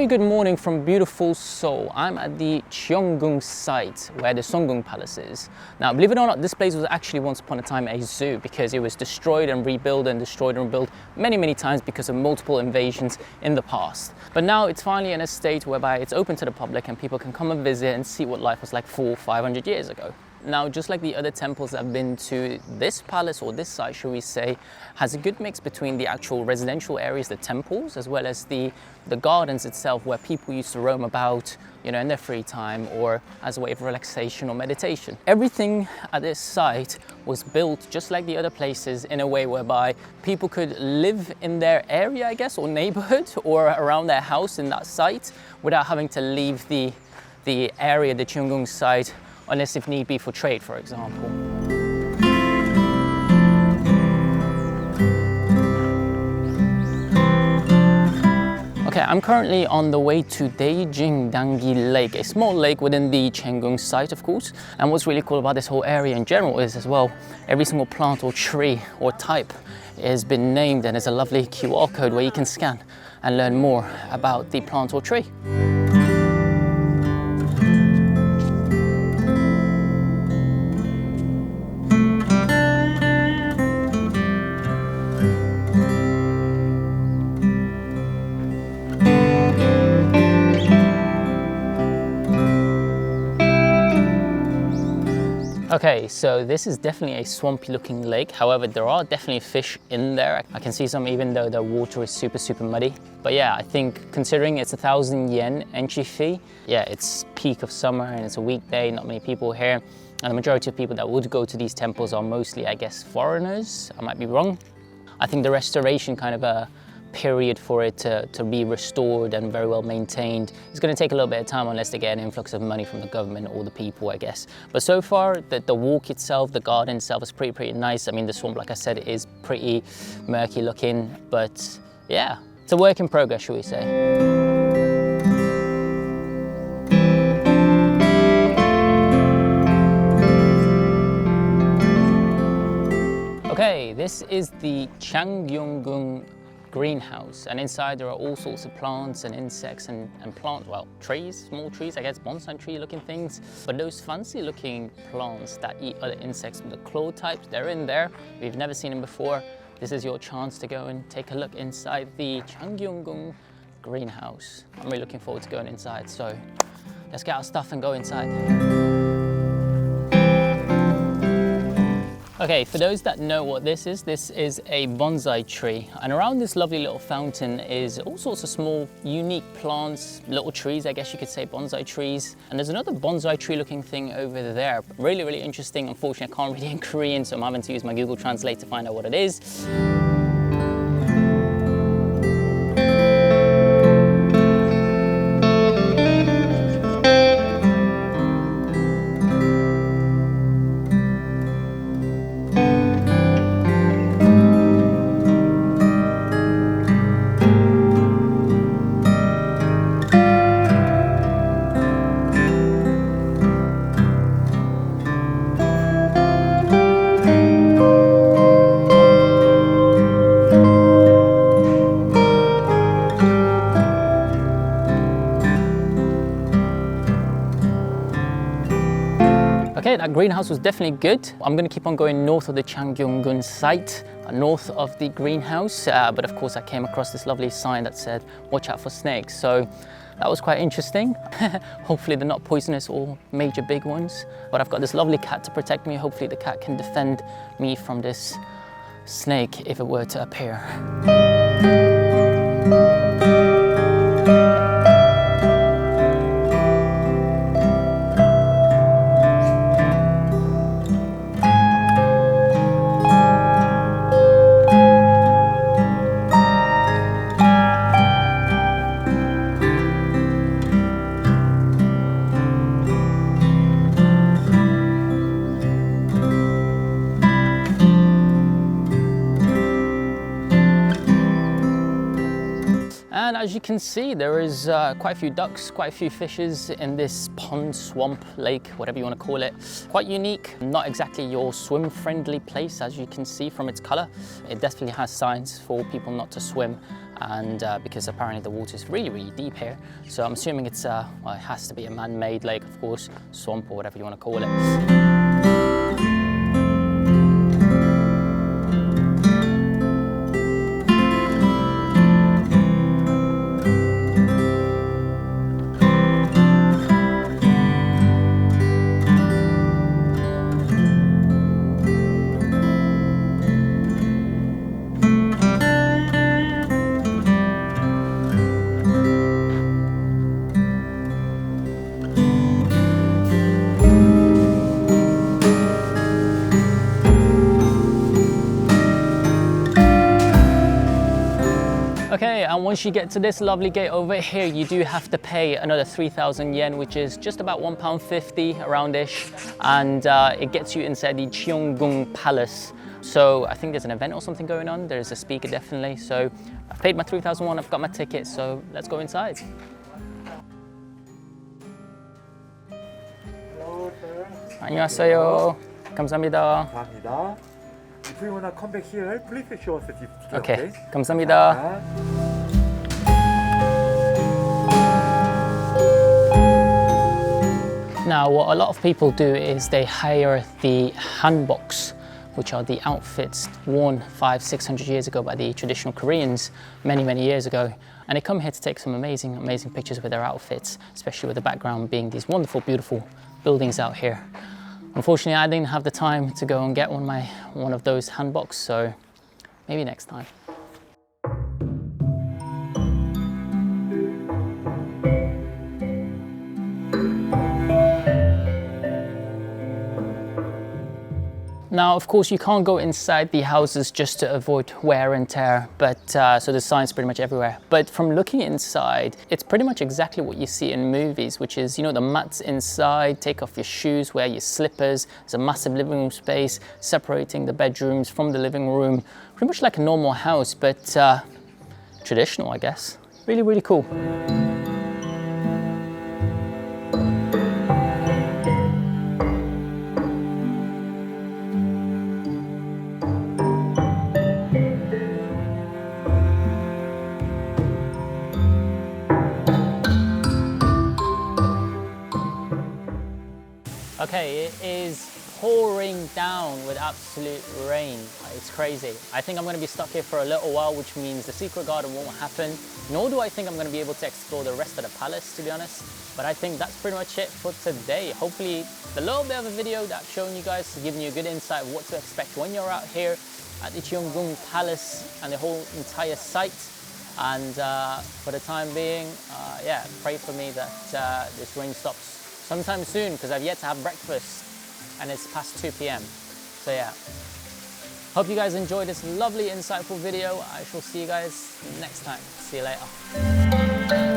very good morning from beautiful Seoul. I'm at the Changgyeonggung site where the Changgyeonggung Palace is. Now, believe it or not, this place was actually once upon a time a zoo because it was destroyed and rebuilt and destroyed and rebuilt many times because of multiple invasions in the past. But now it's finally in a state whereby it's open to the public and people can come and visit and see what life was like 400 or 500 years ago. Now, just like the other temples I've been to, this palace, or this site, should we say, has a good mix between the actual residential areas, the temples, as well as the gardens itself, where people used to roam about, you know, in their free time or as a way of relaxation or meditation. Everything at this site was built just like the other places in a way whereby people could live in their area, I guess, or neighborhood, or around their house in that site without having to leave the area, the Changgyeonggung site, unless if need be for trade, for example. Okay, I'm currently on the way to Dae-chun-dang-ji Lake, a small lake within the Changgyeonggung site, of course. And what's really cool about this whole area in general is, as well, every single plant or tree or type has been named, and there's a lovely QR code where you can scan and learn more about the plant or tree. Okay, so this is definitely a swampy looking lake. However, there are definitely fish in there. I can see some even though the water is super muddy. But yeah, I think considering it's 1,000 yen entry fee, yeah, it's peak of summer and it's a weekday, not many people here. And the majority of people that would go to these temples are mostly, I guess, foreigners. I might be wrong. I think the restoration kind of a period for it to be restored and very well maintained is going to take a little bit of time unless they get an influx of money from the government or the people, I guess. But so far, the walk itself, the garden itself is pretty nice. I mean, the swamp, like I said, is pretty murky looking, but yeah, it's a work in progress, shall we say. Okay, this is the Changgyeonggung greenhouse, and inside there are all sorts of plants and insects and trees, small trees, I guess bonsai tree looking things. But those fancy looking plants that eat other insects from the claw types, they're in there. If you've never seen them before, this is your chance to go and take a look inside the Changgyeonggung greenhouse. I'm really looking forward to going inside, so let's get our stuff and go inside. Okay, for those that know what this is a bonsai tree. And around this lovely little fountain is all sorts of small, unique plants, little trees, I guess you could say bonsai trees. And there's another bonsai tree looking thing over there. Really interesting. Unfortunately, I can't read it in Korean, so I'm having to use my Google Translate to find out what it is. Okay, that greenhouse was definitely good. I'm going to keep on going north of the Changgyeonggung site, north of the greenhouse, but of course I came across this lovely sign that said, watch out for snakes. So that was quite interesting. Hopefully they're not poisonous or major big ones, but I've got this lovely cat to protect me. Hopefully the cat can defend me from this snake if it were to appear. And as you can see, there is quite a few ducks, quite a few fishes in this pond, swamp, lake, whatever you want to call it. Quite unique, not exactly your swim-friendly place, as you can see from its color. It definitely has signs for people not to swim and because apparently the water is really, really deep here. So I'm assuming it's, well, it has to be a man-made lake, of course, swamp or whatever you want to call it. Okay, and once you get to this lovely gate over here, you do have to pay another 3,000 yen, which is just about £1.50 around-ish, and it gets you inside the Changgyeonggung Palace. So I think there's an event or something going on. There's a speaker definitely. So I've paid my 3,000 won, I've got my ticket, so let's go inside. Hello, sir. 안녕하세요. 감사합니다. 감사합니다. If you wanna come back here, please show us the ticket. Okay, 감사합니다. Now, what a lot of people do is they hire the Hanboks, which are the outfits worn 500-600 years ago by the traditional Koreans many years ago. And they come here to take some amazing pictures with their outfits, especially with the background being these wonderful, beautiful buildings out here. Unfortunately, I didn't have the time to go and get one of those hanboks, so maybe next time. Now, of course, you can't go inside the houses just to avoid wear and tear, but so there's signs pretty much everywhere. But from looking inside, it's pretty much exactly what you see in movies, which is, you know, the mats inside, take off your shoes, wear your slippers. There's a massive living room space separating the bedrooms from the living room. Pretty much like a normal house, but traditional, I guess. Really, really cool. Okay, it is pouring down with absolute rain. It's crazy. I think I'm going to be stuck here for a little while, which means the secret garden won't happen. Nor do I think I'm going to be able to explore the rest of the palace, to be honest. But I think that's pretty much it for today. Hopefully, the little bit of a video that I've shown you guys, giving you a good insight of what to expect when you're out here at the Changgyeonggung Palace and the whole entire site. And for the time being, yeah, pray for me that this rain stops sometime soon, because I've yet to have breakfast and it's past 2 p.m. So yeah, hope you guys enjoyed this lovely, insightful video. I shall see you guys next time. See you later.